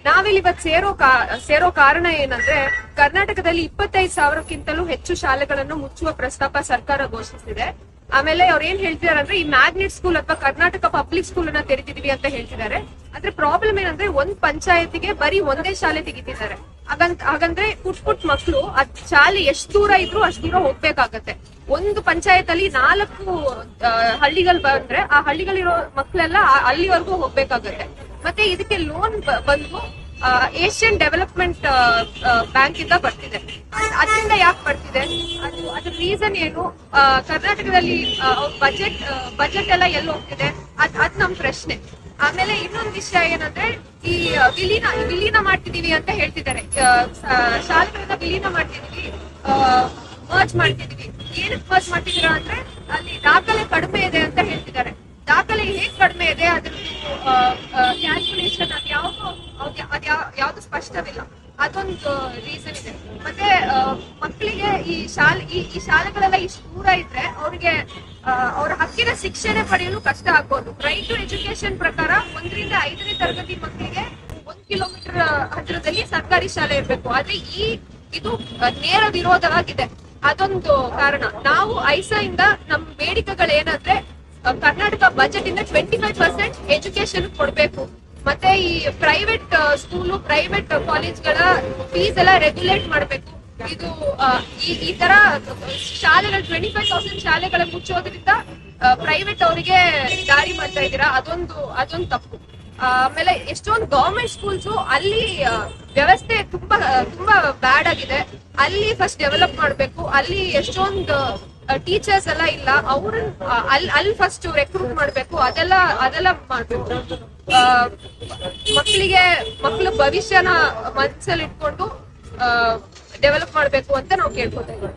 ನಾವಿಲ್ಲಿ ಇವತ್ತು ಸೇರೋ ಕಾರಣ ಏನಂದ್ರೆ ಕರ್ನಾಟಕದಲ್ಲಿ 25,000ಕ್ಕಿಂತಲೂ ಹೆಚ್ಚು ಶಾಲೆಗಳನ್ನು ಮುಚ್ಚುವ ಪ್ರಸ್ತಾಪ ಸರ್ಕಾರ ಘೋಷಿಸಿದೆ. ಆಮೇಲೆ ಅವ್ರು ಏನ್ ಹೇಳ್ತಿದಾರೆ ಅಂದ್ರೆ ಈ ಮ್ಯಾಗ್ನೆಟ್ ಸ್ಕೂಲ್ ಅಥವಾ ಕರ್ನಾಟಕ ಪಬ್ಲಿಕ್ ಸ್ಕೂಲ್ ಅನ್ನ ತೆರೆದಿದೀವಿ ಅಂತ ಹೇಳ್ತಿದ್ದಾರೆ. ಆದ್ರೆ ಪ್ರಾಬ್ಲಮ್ ಏನಂದ್ರೆ ಒಂದ್ ಪಂಚಾಯತಿಗೆ ಬರೀ ಒಂದೇ ಶಾಲೆ ತೆಗಿತಿದ್ದಾರೆ. ಹಾಗಂದ್ರೆ ಪುಟ್ ಮಕ್ಳು ಅದ್ ಶಾಲೆ ಎಷ್ಟು ದೂರ ಇದ್ರು ಅಷ್ಟು ದೂರ ಹೋಗ್ಬೇಕಾಗತ್ತೆ. ಒಂದು ಪಂಚಾಯತ್ ಅಲ್ಲಿ 4 ಹಳ್ಳಿಗಳು ಬಂದ್ರೆ ಆ ಹಳ್ಳಿಗಳಿರೋ ಮಕ್ಳೆಲ್ಲ ಅಲ್ಲಿವರೆಗೂ ಹೋಗ್ಬೇಕಾಗತ್ತೆ. ಮತ್ತೆ ಇದಕ್ಕೆ ಲೋನ್ ಬಂದು ಏಷ್ಯನ್ ಡೆವಲಪ್ಮೆಂಟ್ ಬ್ಯಾಂಕ್ ಇಂದ ಬರ್ತಿದೆ. ಅದರಿಂದ ಯಾಕೆ ಬರ್ತಿದೆ, ಅದ್ರ ರೀಸನ್ ಏನು, ಕರ್ನಾಟಕದಲ್ಲಿ ಬಜೆಟ್ ಎಲ್ಲ ಎಲ್ಲಿ ಹೋಗ್ತಿದೆ, ಅದ್ ನಮ್ ಪ್ರಶ್ನೆ. ಆಮೇಲೆ ಇನ್ನೊಂದು ವಿಷಯ ಏನಂದ್ರೆ ಈ ವಿಲೀನ ಮಾಡ್ತಿದೀವಿ ಅಂತ ಹೇಳ್ತಿದ್ದಾರೆ. ಶಾಲೆಗಳನ್ನ ವಿಲೀನ ಮಾಡ್ತಿದೀವಿ, ಮರ್ಜ್ ಮಾಡ್ತಿದೀವಿ. ಏನಕ್ಕೆ ಮರ್ಜ್ ಮಾಡ್ತಿದೀರಾ ಅಂದ್ರೆ ಅಲ್ಲಿ ದಾಖಲೆ ಕಡಿಮೆ ಇದೆ ಅಂತ ಹೇಳ್ತಿದ್ದಾರೆ. ದಾಖಲೆ ಹೇಗ್ ಕಡಿಮೆ ಇದೆ ಅದ್ರದ್ದು ಕ್ಯಾಲ್ಕುಲೇಷನ್ ಯಾವ್ದು ಸ್ಪಷ್ಟವಿಲ್ಲ. ಅದೊಂದು ರೀಸನ್ ಇದೆ. ಮತ್ತೆ ಮಕ್ಕಳಿಗೆ ಈ ಶಾಲೆಗಳೆಲ್ಲ ಇಷ್ಟು ದೂರ ಇದ್ರೆ ಅವ್ರಿಗೆ ಅವ್ರ ಹಕ್ಕಿನ ಶಿಕ್ಷಣ ಪಡೆಯಲು ಕಷ್ಟ ಆಗ್ಬೋದು. ರೈಟ್ ಟು ಎಜುಕೇಶನ್ ಪ್ರಕಾರ 1ರಿಂದ 5ನೇ ತರಗತಿ ಮಕ್ಕಳಿಗೆ 1 ಕಿಲೋಮೀಟರ್ ಹತ್ತಿರದಲ್ಲಿ ಸರ್ಕಾರಿ ಶಾಲೆ ಇರ್ಬೇಕು. ಆದ್ರೆ ಇದು ನೇರ ವಿರೋಧವಾಗಿದೆ. ಅದೊಂದು ಕಾರಣ. ನಾವು ಐಸಾ ಇಂದ ನಮ್ಮ ಬೇಡಿಕೆಗಳೇನಂದ್ರೆ ಕರ್ನಾಟಕ ಬಜೆಟ್ ಇಂದ 25% ಎಜುಕೇಶನ್ ಕೊಡ್ಬೇಕು. ಮತ್ತೆ ಈ ಪ್ರೈವೇಟ್ ಸ್ಕೂಲು, ಪ್ರೈವೇಟ್ ಕಾಲೇಜ್ಗಳ ಫೀಸ್ ಎಲ್ಲ ರೆಗ್ಯುಲೇಟ್ ಮಾಡ್ಬೇಕು. ಇದು ಈ ತರ ಶಾಲೆಗಳು 25,000 ಶಾಲೆಗಳ ಮುಚ್ಚೋದ್ರಿಂದ ಪ್ರೈವೇಟ್ ಅವರಿಗೆ ದಾರಿ ಮಾಡ್ತಾ ಇದ್ದೀರಾ. ಅದೊಂದು ತಪ್ಪು. ಆಮೇಲೆ ಎಷ್ಟೊಂದು ಗವರ್ಮೆಂಟ್ ಸ್ಕೂಲ್ಸ್ ಅಲ್ಲಿ ವ್ಯವಸ್ಥೆ ತುಂಬಾ ಬ್ಯಾಡ್ ಆಗಿದೆ. ಅಲ್ಲಿ ಫಸ್ಟ್ ಡೆವಲಪ್ ಮಾಡ್ಬೇಕು. ಅಲ್ಲಿ ಎಷ್ಟೊಂದು ಟೀಚರ್ಸ್ ಎಲ್ಲ ಇಲ್ಲ. ಅವ್ರನ್ನ ಅಲ್ಲಿ ಫಸ್ಟ್ ರೆಕ್ರೂಟ್ ಮಾಡ್ಬೇಕು. ಅದೆಲ್ಲ ಮಾಡ್ಬೇಕು. ಮಕ್ಕಳ ಭವಿಷ್ಯನ ಮನಸ್ಸಲ್ಲಿ ಇಟ್ಕೊಂಡು ಡೆವಲಪ್ ಮಾಡ್ಬೇಕು ಅಂತ ನಾವು ಕೇಳ್ಕೊತಾ ಇದ್ದೀವಿ.